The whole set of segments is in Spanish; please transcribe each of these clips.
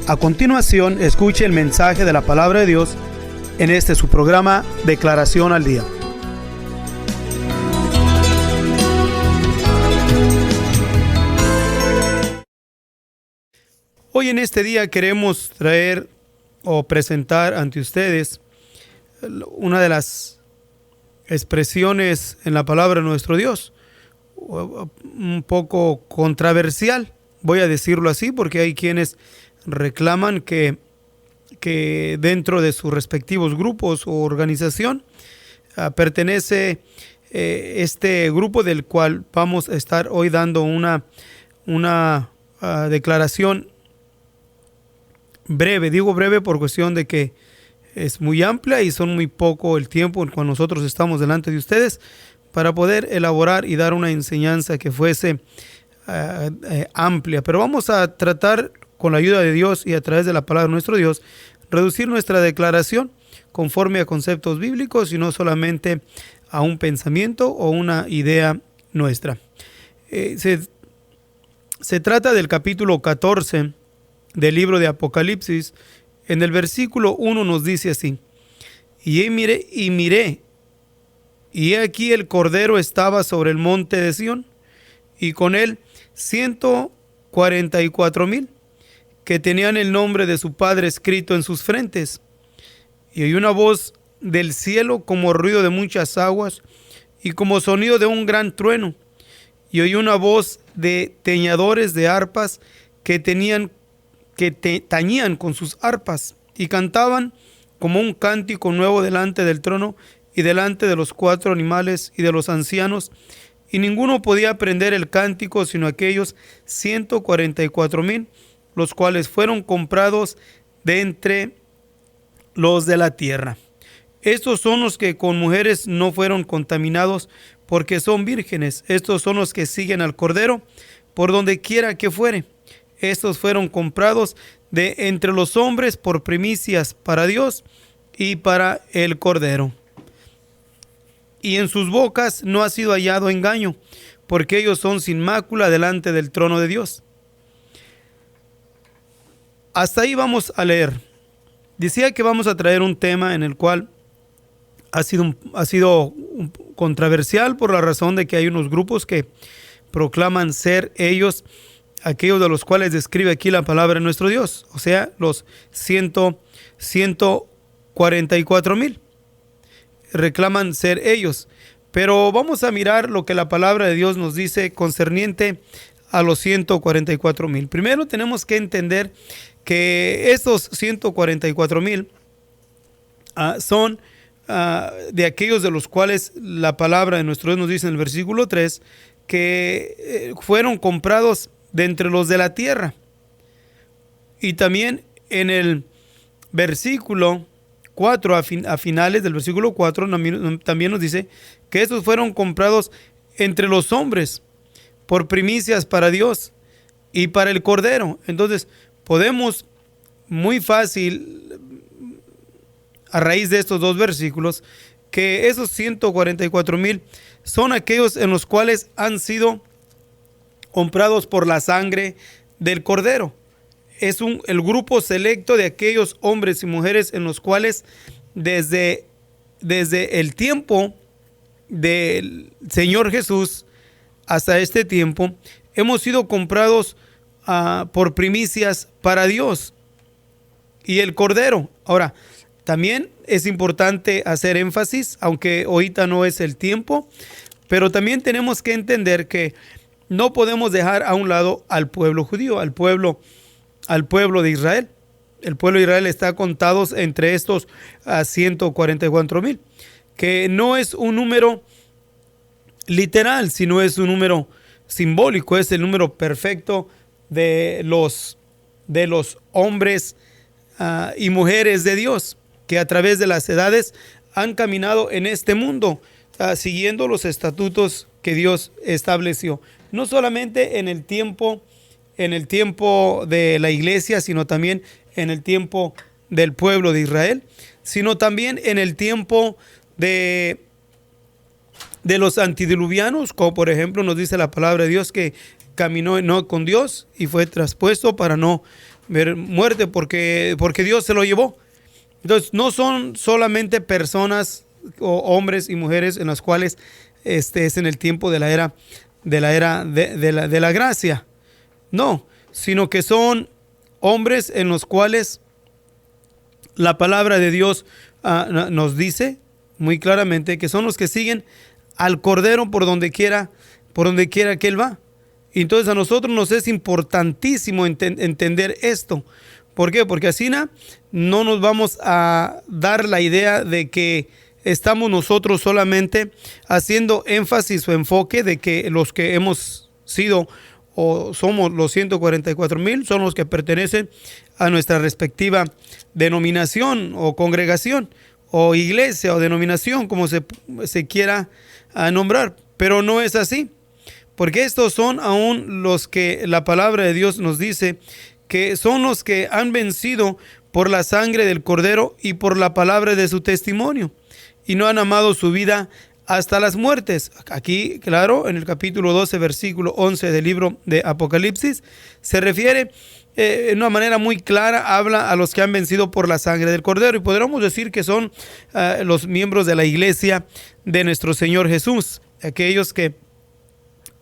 A continuación, escuche el mensaje de la palabra de Dios en su programa Declaración al Día. Hoy en este día queremos traer o presentar ante ustedes una de las expresiones en la palabra de nuestro Dios, un poco controversial, voy a decirlo así, porque hay quienes reclaman que dentro de sus respectivos grupos o organización pertenece este grupo del cual vamos a estar hoy dando una declaración breve. Digo breve por cuestión de que es muy amplia y son muy poco el tiempo en cual nosotros estamos delante de ustedes para poder elaborar y dar una enseñanza que fuese amplia. Pero vamos a tratar, con la ayuda de Dios y a través de la palabra de nuestro Dios, reducir nuestra declaración conforme a conceptos bíblicos y no solamente a un pensamiento o una idea nuestra. Se trata del capítulo 14 del libro de Apocalipsis. En el versículo 1 nos dice así: y miré, y he aquí el Cordero estaba sobre el monte de Sión, y con él 144,000 que tenían el nombre de su Padre escrito en sus frentes. Y oí una voz del cielo como ruido de muchas aguas y como sonido de un gran trueno. Y oí una voz de tañedores de arpas que tañían con sus arpas y cantaban como un cántico nuevo delante del trono y delante de los 4 animales y de los ancianos. Y ninguno podía aprender el cántico sino aquellos 144,000, los cuales fueron comprados de entre los de la tierra. Estos son los que con mujeres no fueron contaminados, porque son vírgenes. Estos son los que siguen al Cordero por donde quiera que fuere. Estos fueron comprados de entre los hombres por primicias para Dios y para el Cordero. Y en sus bocas no ha sido hallado engaño, porque ellos son sin mácula delante del trono de Dios. Hasta ahí vamos a leer. Decía que vamos a traer un tema en el cual ha sido controversial por la razón de que hay unos grupos que proclaman ser ellos aquellos de los cuales describe aquí la palabra de nuestro Dios, o sea, los 144,000 reclaman ser ellos. Pero vamos a mirar lo que la palabra de Dios nos dice concerniente a los 144,000. Primero tenemos que entender que estos 144,000 son de aquellos de los cuales la palabra de nuestro Dios nos dice en el versículo 3 que fueron comprados de entre los de la tierra. Y también en el versículo 4, a finales del versículo 4, también nos dice que estos fueron comprados entre los hombres por primicias para Dios y para el Cordero. Entonces podemos muy fácil, a raíz de estos dos versículos, que esos 144,000 son aquellos en los cuales han sido comprados por la sangre del Cordero. Es el grupo selecto de aquellos hombres y mujeres en los cuales desde el tiempo del Señor Jesús hasta este tiempo hemos sido comprados por primicias para Dios y el Cordero. Ahora, también es importante hacer énfasis, aunque ahorita no es el tiempo, pero también tenemos que entender que no podemos dejar a un lado al pueblo judío, al pueblo de Israel. El pueblo de Israel está contado entre estos 144,000, que no es un número literal, sino es un número simbólico, es el número perfecto de los hombres y mujeres de Dios, que a través de las edades han caminado en este mundo, siguiendo los estatutos que Dios estableció. No solamente en el tiempo de la iglesia, sino también en el tiempo del pueblo de Israel, sino también en el tiempo de los antediluvianos, como por ejemplo nos dice la palabra de Dios que caminó no con Dios y fue traspuesto para no ver muerte porque Dios se lo llevó. Entonces, no son solamente personas o hombres y mujeres en las cuales es en el tiempo de la era de la gracia. No, sino que son hombres en los cuales la palabra de Dios nos dice muy claramente que son los que siguen al Cordero por donde quiera que Él va. Y entonces a nosotros nos es importantísimo entender esto. ¿Por qué? Porque así no nos vamos a dar la idea de que estamos nosotros solamente haciendo énfasis o enfoque de que los que hemos sido o somos los 144,000 son los que pertenecen a nuestra respectiva denominación o congregación o iglesia o denominación, como se quiera nombrar. Pero no es así, porque estos son aún los que la palabra de Dios nos dice que son los que han vencido por la sangre del Cordero y por la palabra de su testimonio, y no han amado su vida hasta las muertes. Aquí, claro, en el capítulo 12, versículo 11 del libro de Apocalipsis, se refiere de una manera muy clara, habla a los que han vencido por la sangre del Cordero, y podríamos decir que son los miembros de la iglesia de nuestro Señor Jesús, aquellos que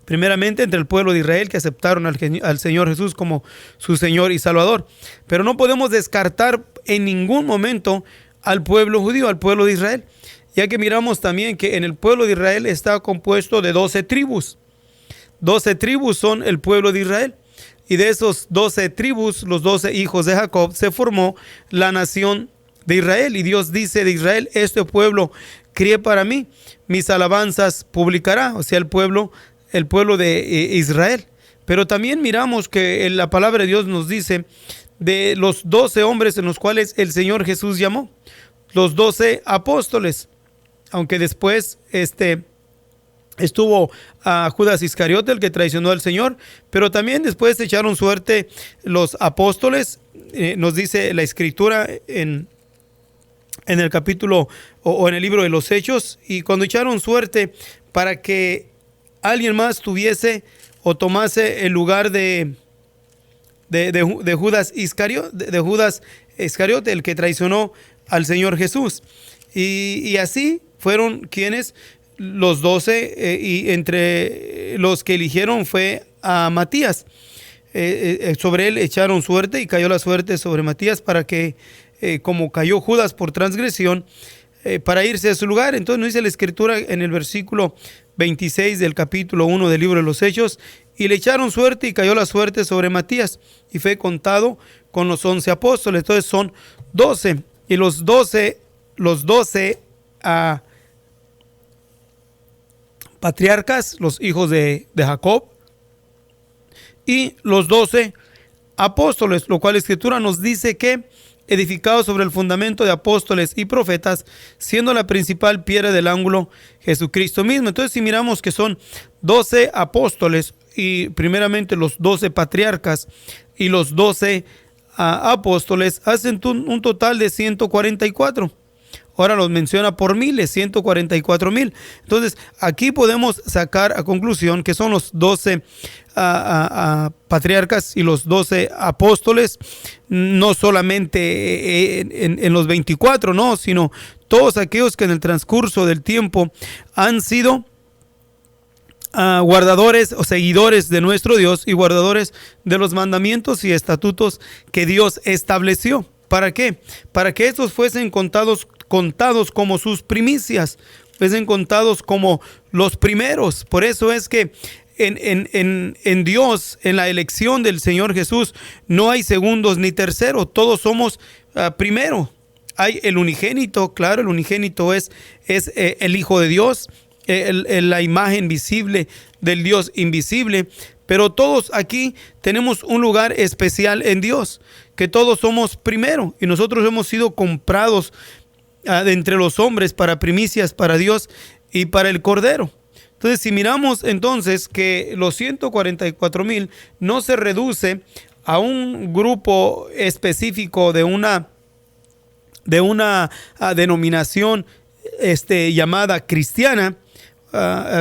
primeramente entre el pueblo de Israel que aceptaron al Señor Jesús como su Señor y Salvador. Pero no podemos descartar en ningún momento al pueblo judío, al pueblo de Israel, ya que miramos también que en el pueblo de Israel está compuesto de 12 tribus. 12 tribus son el pueblo de Israel. Y de esos 12 tribus, los 12 hijos de Jacob, se formó la nación de Israel. Y Dios dice de Israel: este pueblo crié para mí, mis alabanzas publicará. O sea, el pueblo de Israel. Pero también miramos que la palabra de Dios nos dice de los 12 hombres en los cuales el Señor Jesús llamó, los 12 apóstoles, aunque después estuvo a Judas Iscariote, el que traicionó al Señor, pero también después echaron suerte los apóstoles. Nos dice la Escritura en el capítulo o en el libro de los Hechos, y cuando echaron suerte para que alguien más tuviese o tomase el lugar de Judas Iscariote, el que traicionó al Señor Jesús. Y así fueron quienes los 12, y entre los que eligieron fue a Matías. Sobre él echaron suerte y cayó la suerte sobre Matías para que, como cayó Judas por transgresión, para irse a su lugar. Entonces nos dice la Escritura en el versículo 26 del capítulo 1 del libro de los Hechos: y le echaron suerte y cayó la suerte sobre Matías y fue contado con los 11 apóstoles. Entonces son 12, y los 12 patriarcas, los hijos de Jacob, y los 12 apóstoles, lo cual la Escritura nos dice que edificados sobre el fundamento de apóstoles y profetas, siendo la principal piedra del ángulo Jesucristo mismo. Entonces, si miramos que son 12 apóstoles, y primeramente los 12 patriarcas y los 12 apóstoles, hacen un total de 144. Ahora los menciona por miles, 144,000. Entonces, aquí podemos sacar a conclusión que son los 12 patriarcas y los 12 apóstoles, no solamente en los 24, no, sino todos aquellos que en el transcurso del tiempo han sido guardadores o seguidores de nuestro Dios y guardadores de los mandamientos y estatutos que Dios estableció. ¿Para qué? Para que estos fuesen contados como sus primicias, fuesen contados como los primeros. Por eso es que en Dios, en la elección del Señor Jesús, no hay segundos ni terceros, todos somos primero. Hay el unigénito, claro, el unigénito es el Hijo de Dios, la imagen visible del Dios invisible, pero todos aquí tenemos un lugar especial en Dios, que todos somos primero, y nosotros hemos sido comprados de entre los hombres para primicias para Dios y para el Cordero. Entonces, si miramos entonces que los 144,000 no se reduce a un grupo específico de una denominación llamada cristiana,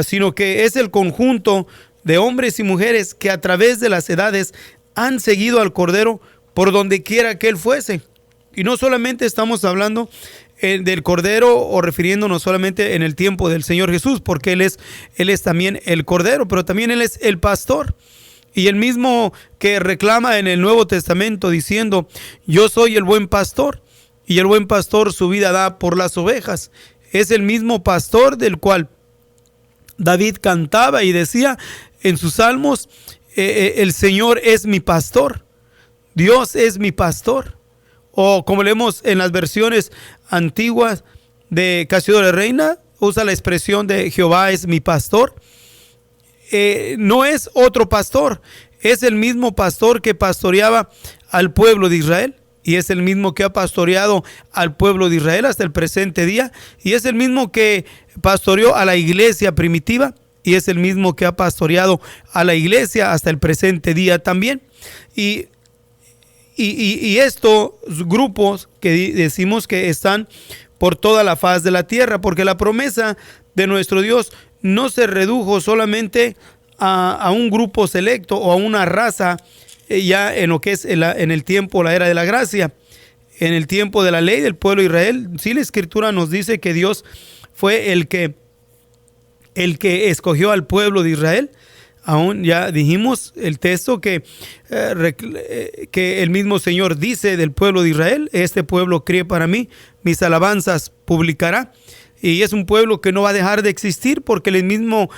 sino que es el conjunto de hombres y mujeres que a través de las edades han seguido al Cordero por donde quiera que Él fuese. Y no solamente estamos hablando del Cordero o refiriéndonos solamente en el tiempo del Señor Jesús, porque Él es también el Cordero, pero también Él es el pastor. Y el mismo que reclama en el Nuevo Testamento diciendo: yo soy el buen pastor, y el buen pastor su vida da por las ovejas. Es el mismo pastor del cual David cantaba y decía en sus salmos: el Señor es mi pastor, Dios es mi pastor. O como leemos en las versiones antiguas de Casiodoro de Reina, usa la expresión de Jehová es mi pastor. No es otro pastor, es el mismo pastor que pastoreaba al pueblo de Israel, y es el mismo que ha pastoreado al pueblo de Israel hasta el presente día, y es el mismo que pastoreó a la iglesia primitiva, y es el mismo que ha pastoreado a la iglesia hasta el presente día también. Y estos grupos que decimos que están por toda la faz de la tierra, porque la promesa de nuestro Dios no se redujo solamente a un grupo selecto o a una raza, ya en lo que es en el tiempo, la era de la gracia, en el tiempo de la ley del pueblo de Israel. Sí, la Escritura nos dice que Dios fue el que escogió al pueblo de Israel. Aún ya dijimos el texto que el mismo Señor dice del pueblo de Israel: este pueblo cría para mí, mis alabanzas publicará. Y es un pueblo que no va a dejar de existir, porque el mismo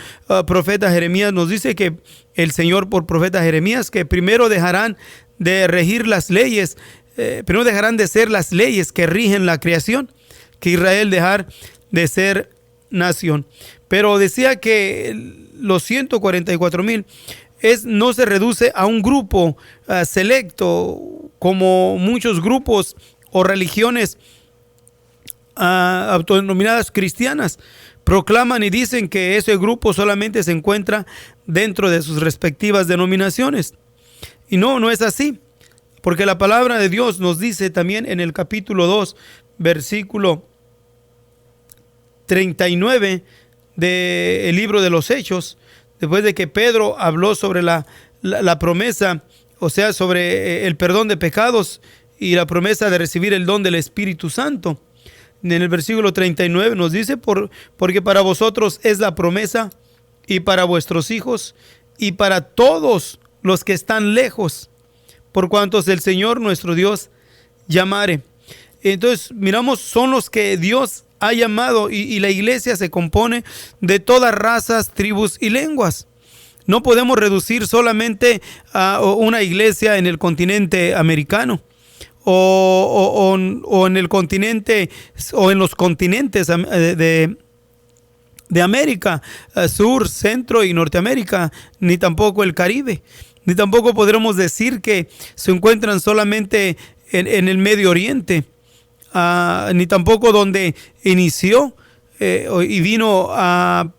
profeta Jeremías nos dice que el Señor, por profeta Jeremías, que primero dejarán de regir las leyes, primero dejarán de ser las leyes que rigen la creación, que Israel dejar de ser nación. Pero decía que los 144,000 no se reduce a un grupo selecto, como muchos grupos o religiones autodenominadas cristianas proclaman y dicen que ese grupo solamente se encuentra dentro de sus respectivas denominaciones. Y no es así, porque la palabra de Dios nos dice también en el capítulo 2, versículo 39 del libro de los Hechos, después de que Pedro habló sobre la promesa, o sea, sobre el perdón de pecados y la promesa de recibir el don del Espíritu Santo. En el versículo 39 nos dice: porque para vosotros es la promesa, y para vuestros hijos, y para todos los que están lejos, por cuantos el Señor nuestro Dios llamare. Entonces miramos, son los que Dios ha llamado, y la iglesia se compone de todas razas, tribus y lenguas. No podemos reducir solamente a una iglesia en el continente americano, o en el continente, o en los continentes de América, Sur, Centro y Norteamérica, ni tampoco el Caribe, ni tampoco podremos decir que se encuentran solamente en el Medio Oriente, ni tampoco donde inició y vino a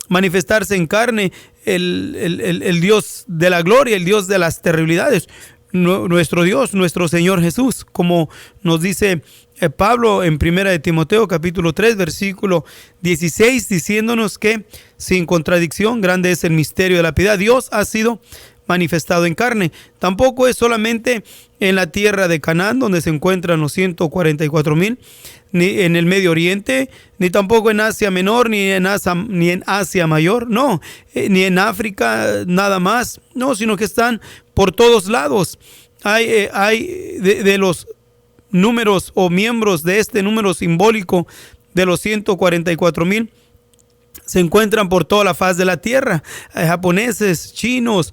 manifestarse en carne el Dios de la gloria, el Dios de las terribilidades, nuestro Dios, nuestro Señor Jesús, como nos dice Pablo en 1 de Timoteo capítulo 3 versículo 16, diciéndonos que sin contradicción grande es el misterio de la piedad. Dios ha sido manifestado en carne. Tampoco es solamente en la tierra de Canaán donde se encuentran los 144,000, ni en el Medio Oriente, ni tampoco en Asia Menor, ni en Asia Mayor, no, ni en África nada más, no, sino que están por todos lados. Hay de los números o miembros de este número simbólico de los 144,000, se encuentran por toda la faz de la tierra. Japoneses, chinos,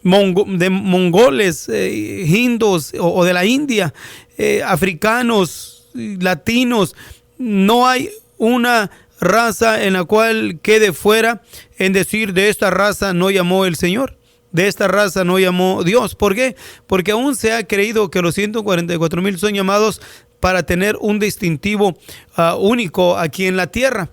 mongoles, hindus o de la India, africanos, latinos. No hay una raza en la cual quede fuera en decir: de esta raza no llamó el Señor, de esta raza no llamó Dios. ¿Por qué? Porque aún se ha creído que los 144,000 son llamados para tener un distintivo único aquí en la tierra.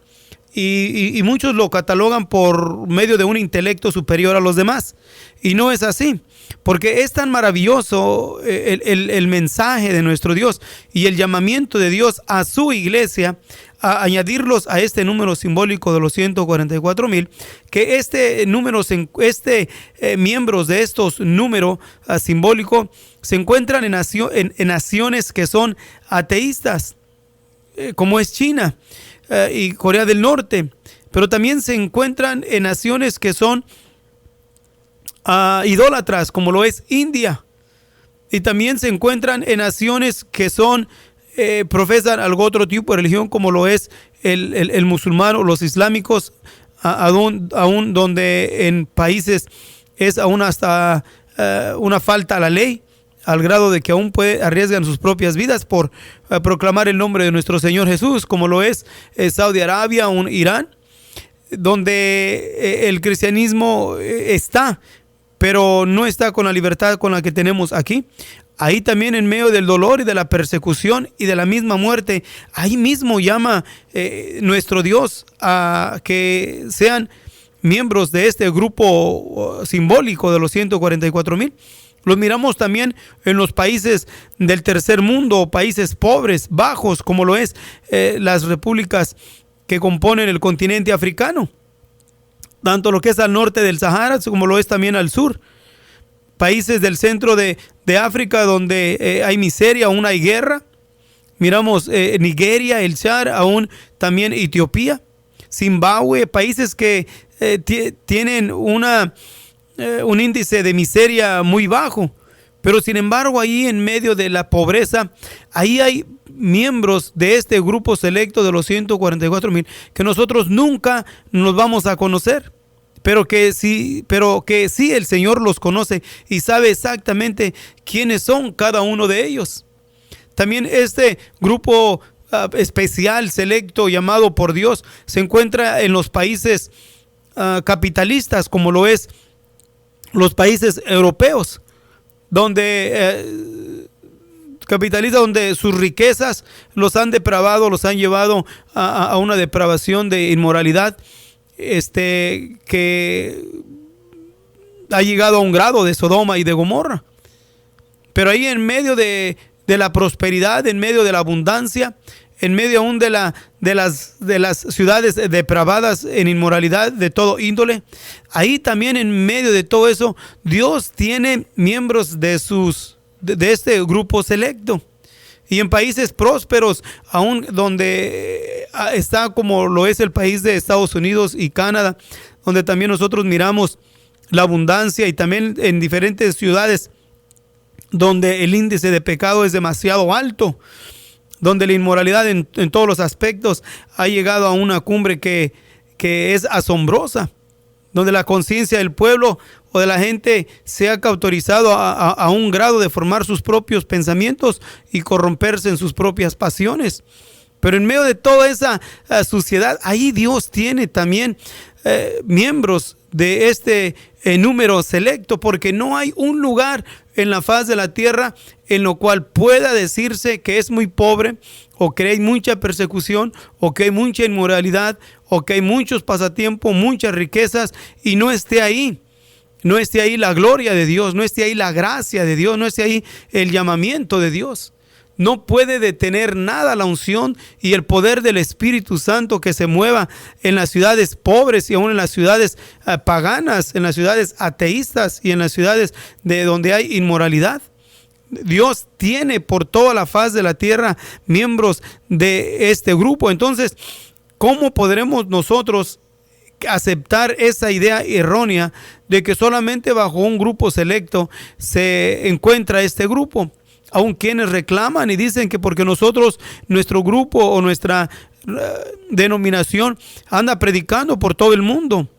y muchos lo catalogan por medio de un intelecto superior a los demás. Y no es así, porque es tan maravilloso el mensaje de nuestro Dios y el llamamiento de Dios a su iglesia, a añadirlos a este número simbólico de los 144,000, que miembros de estos números simbólicos se encuentran en naciones que son ateístas, como es China y Corea del Norte, pero también se encuentran en naciones que son idólatras, como lo es India, y también se encuentran en naciones que son profesan algún otro tipo de religión, como lo es el musulmán o los islámicos, aún donde en países es aún hasta una falta a la ley, al grado de que aún arriesgan sus propias vidas por proclamar el nombre de nuestro Señor Jesús, como lo es Saudi Arabia o Irán, donde el cristianismo está, pero no está con la libertad con la que tenemos aquí. Ahí también, en medio del dolor y de la persecución y de la misma muerte, ahí mismo llama nuestro Dios a que sean miembros de este grupo simbólico de los 144,000. Los miramos también en los países del tercer mundo, países pobres, bajos, como lo es las repúblicas que componen el continente africano, tanto lo que es al norte del Sahara como lo es también al sur. Países del centro de África donde hay miseria, aún hay guerra. Miramos Nigeria, el Chad, aún también Etiopía, Zimbabue, países que tienen un índice de miseria muy bajo. Pero sin embargo, ahí en medio de la pobreza, ahí hay miembros de este grupo selecto de los 144,000 que nosotros nunca nos vamos a conocer. Pero que sí el Señor los conoce y sabe exactamente quiénes son cada uno de ellos. También este grupo especial, selecto, llamado por Dios, se encuentra en los países capitalistas, como lo es los países europeos, donde donde sus riquezas los han depravado, los han llevado a una depravación de inmoralidad, que ha llegado a un grado de Sodoma y de Gomorra. Pero ahí en medio de la prosperidad, en medio de la abundancia, en medio aún de las ciudades depravadas en inmoralidad de todo índole, ahí también en medio de todo eso, Dios tiene miembros de este grupo selecto. Y en países prósperos, aún donde está como lo es el país de Estados Unidos y Canadá, donde también nosotros miramos la abundancia, y también en diferentes ciudades donde el índice de pecado es demasiado alto, donde la inmoralidad en todos los aspectos ha llegado a una cumbre que es asombrosa, donde la conciencia del pueblo o de la gente se ha cauterizado a un grado de formar sus propios pensamientos y corromperse en sus propias pasiones. Pero en medio de toda esa suciedad, ahí Dios tiene también miembros de este número selecto, porque no hay un lugar en la faz de la tierra en lo cual pueda decirse que es muy pobre, o que hay mucha persecución, o que hay mucha inmoralidad, o que hay muchos pasatiempos, muchas riquezas, y no esté ahí. No esté ahí la gloria de Dios, no esté ahí la gracia de Dios, no esté ahí el llamamiento de Dios. No puede detener nada la unción y el poder del Espíritu Santo que se mueva en las ciudades pobres y aún en las ciudades paganas, en las ciudades ateístas y en las ciudades de donde hay inmoralidad. Dios tiene por toda la faz de la tierra miembros de este grupo. Entonces, ¿cómo podremos nosotros aceptar esa idea errónea de que solamente bajo un grupo selecto se encuentra este grupo? Aún quienes reclaman y dicen que porque nuestro grupo o nuestra denominación anda predicando por todo el mundo.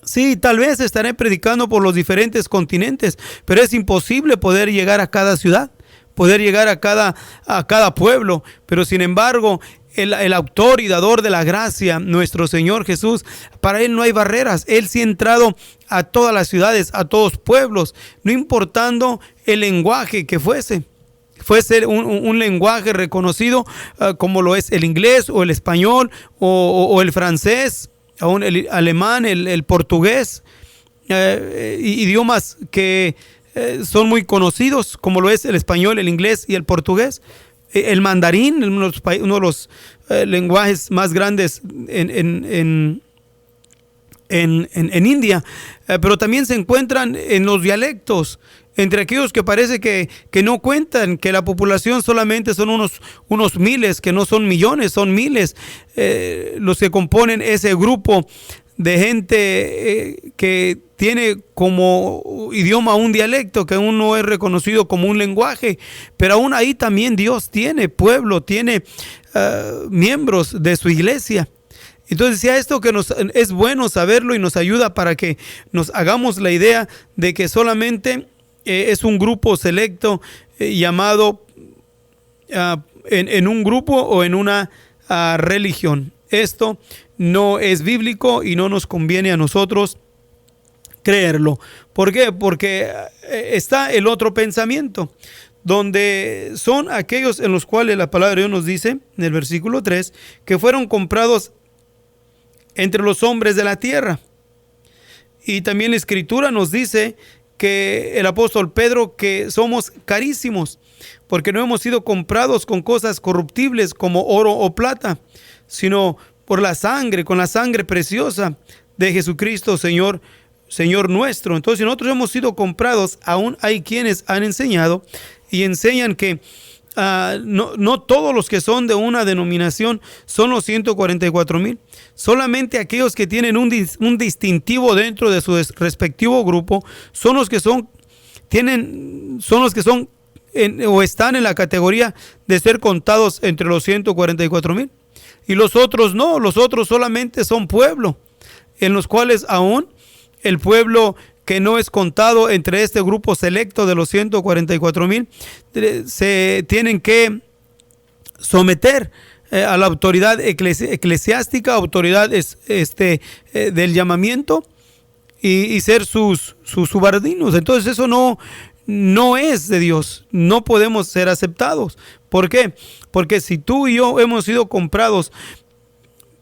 Sí, tal vez estaré predicando por los diferentes continentes, pero es imposible poder llegar a cada ciudad, poder llegar a cada pueblo. Pero sin embargo, el autor y dador de la gracia, nuestro Señor Jesús, para Él no hay barreras. Él sí ha entrado a todas las ciudades, a todos pueblos, no importando el lenguaje que fuese. fuese un lenguaje reconocido como lo es el inglés o el español o el francés, aún el alemán, el portugués, idiomas que son muy conocidos como lo es el español, el inglés y el portugués. El mandarín, uno de los lenguajes más grandes en India, pero también se encuentran en los dialectos, entre aquellos que parece que no cuentan, que la población solamente son unos miles, que no son millones, son miles, los que componen ese grupo de gente que tiene como idioma un dialecto que aún no es reconocido como un lenguaje, pero aún ahí también Dios tiene pueblo, tiene miembros de su iglesia. Entonces, ya esto que nos es bueno saberlo y nos ayuda para que nos hagamos la idea de que solamente es un grupo selecto llamado en un grupo o en una religión. Esto no es bíblico y no nos conviene a nosotros creerlo. ¿Por qué? Porque está el otro pensamiento, donde son aquellos en los cuales la palabra de Dios nos dice, en el versículo 3, que fueron comprados entre los hombres de la tierra. Y también la Escritura nos dice que el apóstol Pedro que somos carísimos, porque no hemos sido comprados con cosas corruptibles como oro o plata, sino por la sangre, con la sangre preciosa de Jesucristo, Señor nuestro. Entonces, si nosotros hemos sido comprados, aún hay quienes han enseñado y enseñan que no todos los que son de una denominación son los 144,000. Solamente aquellos que tienen un distintivo dentro de su respectivo grupo son los que son o están en la categoría de ser contados entre los 144,000. Y los otros no, los otros solamente son pueblo, en los cuales aún el pueblo que no es contado entre este grupo selecto de los 144,000 se tienen que someter a la autoridad eclesiástica, autoridad del llamamiento y ser sus subalternos. Entonces eso no es de Dios, no podemos ser aceptados. ¿Por qué? Porque si tú y yo hemos sido comprados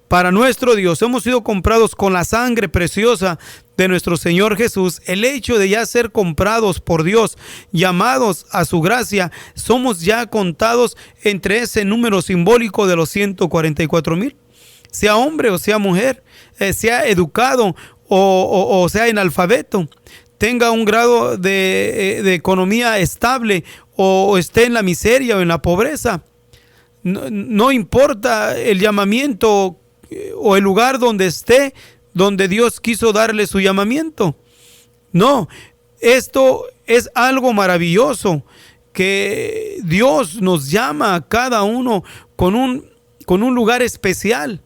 para nuestro Dios, hemos sido comprados con la sangre preciosa de nuestro Señor Jesús, el hecho de ya ser comprados por Dios, llamados a su gracia, somos ya contados entre ese número simbólico de los 144,000. Sea hombre o sea mujer, sea educado o sea analfabeto, tenga un grado de economía estable o esté en la miseria o en la pobreza. No importa el llamamiento o el lugar donde esté, donde Dios quiso darle su llamamiento. No, esto es algo maravilloso, que Dios nos llama a cada uno con un lugar especial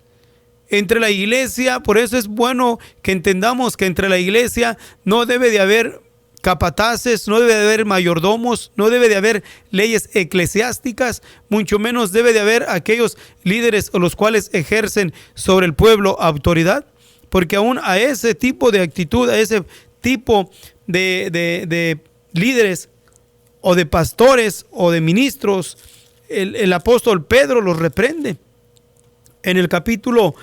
entre la iglesia. Por eso es bueno que entendamos que entre la iglesia no debe de haber capataces, no debe de haber mayordomos, no debe de haber leyes eclesiásticas, mucho menos debe de haber aquellos líderes los cuales ejercen sobre el pueblo autoridad, porque aún a ese tipo de actitud, a ese tipo de líderes o de pastores o de ministros, el apóstol Pedro los reprende. En el capítulo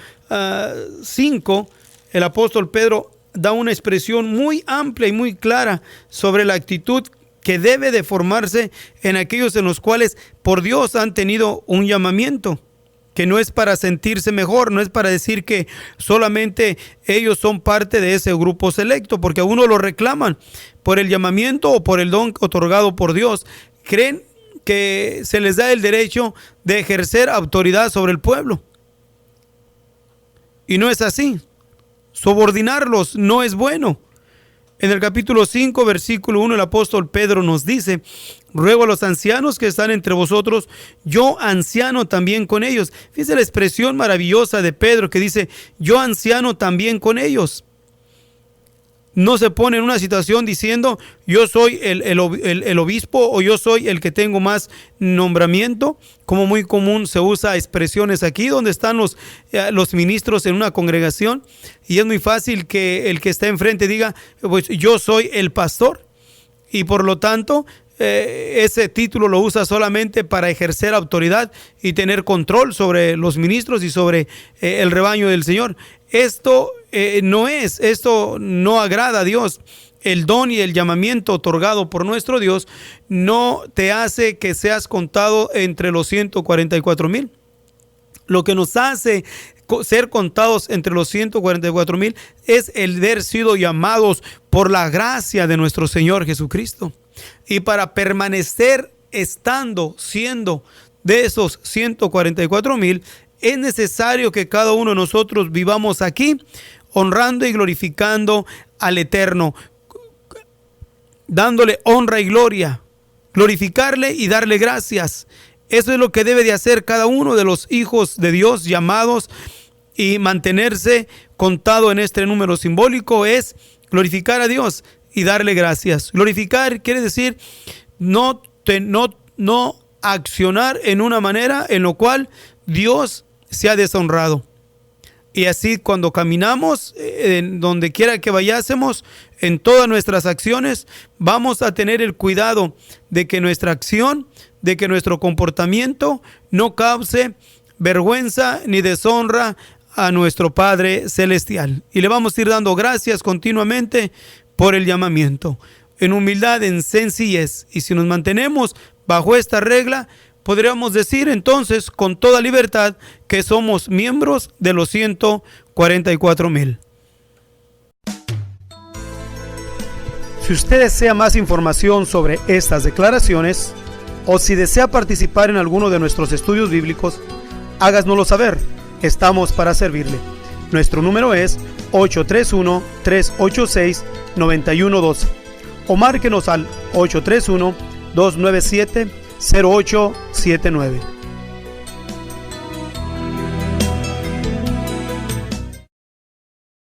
5, el apóstol Pedro da una expresión muy amplia y muy clara sobre la actitud que debe de formarse en aquellos en los cuales por Dios han tenido un llamamiento, que no es para sentirse mejor, no es para decir que solamente ellos son parte de ese grupo selecto, porque a uno lo reclaman por el llamamiento o por el don otorgado por Dios. Creen que se les da el derecho de ejercer autoridad sobre el pueblo. Y no es así. Subordinarlos no es bueno. En el capítulo 5, versículo 1, el apóstol Pedro nos dice: ruego a los ancianos que están entre vosotros, yo anciano también con ellos. Fíjense la expresión maravillosa de Pedro que dice: yo anciano también con ellos. No se pone en una situación diciendo yo soy el obispo o yo soy el que tengo más nombramiento, como muy común se usa expresiones aquí donde están los ministros en una congregación, y es muy fácil que el que está enfrente diga pues yo soy el pastor, y por lo tanto ese título lo usa solamente para ejercer autoridad y tener control sobre los ministros y sobre el rebaño del Señor. Esto no agrada a Dios. El don y el llamamiento otorgado por nuestro Dios no te hace que seas contado entre los 144,000. Lo que nos hace ser contados entre los 144,000 es el haber sido llamados por la gracia de nuestro Señor Jesucristo. Y para permanecer siendo de esos 144,000, es necesario que cada uno de nosotros vivamos aquí honrando y glorificando al Eterno, dándole honra y gloria, glorificarle y darle gracias. Eso es lo que debe de hacer cada uno de los hijos de Dios llamados, y mantenerse contado en este número simbólico es glorificar a Dios y darle gracias. Glorificar quiere decir no accionar en una manera en la cual Dios se ha deshonrado. Y así cuando caminamos, en donde quiera que vayásemos, en todas nuestras acciones, vamos a tener el cuidado de que nuestra acción, de que nuestro comportamiento no cause vergüenza ni deshonra a nuestro Padre Celestial. Y le vamos a ir dando gracias continuamente por el llamamiento, en humildad, en sencillez. Y si nos mantenemos bajo esta regla, podríamos decir entonces con toda libertad que somos miembros de los 144,000. Si usted desea más información sobre estas declaraciones, o si desea participar en alguno de nuestros estudios bíblicos, háganoslo saber. Estamos para servirle. Nuestro número es 831-386-9112 o márquenos al 831-297-0879.